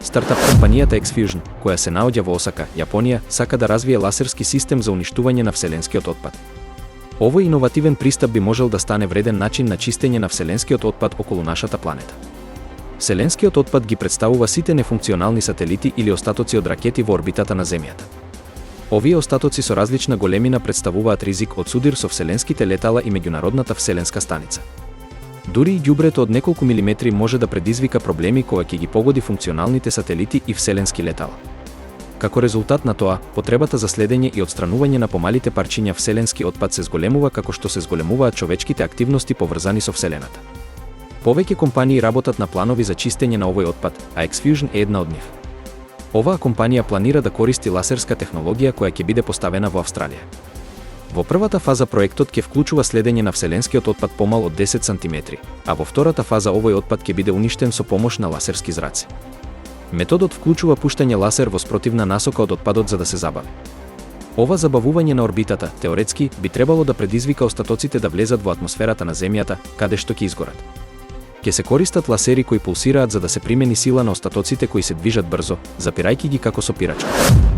Стартап компанијата X-Fusion, која се наоѓа во Осака, Јапонија, сака да развие ласерски систем за уништување на вселенскиот отпад. Овој иновативен пристап би можел да стане вреден начин на чистење на вселенскиот отпад околу нашата планета. Вселенскиот отпад ги представува сите нефункционални сателити или остатоци од ракети во орбитата на Земјата. Овие остатоци со различна големина представуваат ризик од судир со вселенските летала и меѓународната вселенска станица. Дури и ѓубрето од неколку милиметри може да предизвика проблеми кога ќе ги погоди функционалните сателити и вселенски летала. Како резултат на тоа, потребата за следење и отстранување на помалите парчиња вселенски отпад се зголемува како што се зголемуваат човечките активности поврзани со вселената. Повеќе компании работат на планови за чистење на овој отпад, а X-Fusion е една од нив. Оваа компанија планира да користи ласерска технологија која ќе биде поставена во Австралија. Во првата фаза проектот ќе вклучува следење на вселенскиот отпад помал од 10 см, а во втората фаза овој отпад ќе биде уништен со помош на ласерски зраци. Методот вклучува пуштање ласер во спротивна насока од отпадот за да се забави. Ова забавување на орбитата, теоретски, би требало да предизвика остатоците да влезат во атмосферата на Земјата, каде што ќе изгорат. Ќе се користат ласери кои пулсираат за да се примени сила на остатоците кои се движат брзо, запирајќи ги како со пирачка.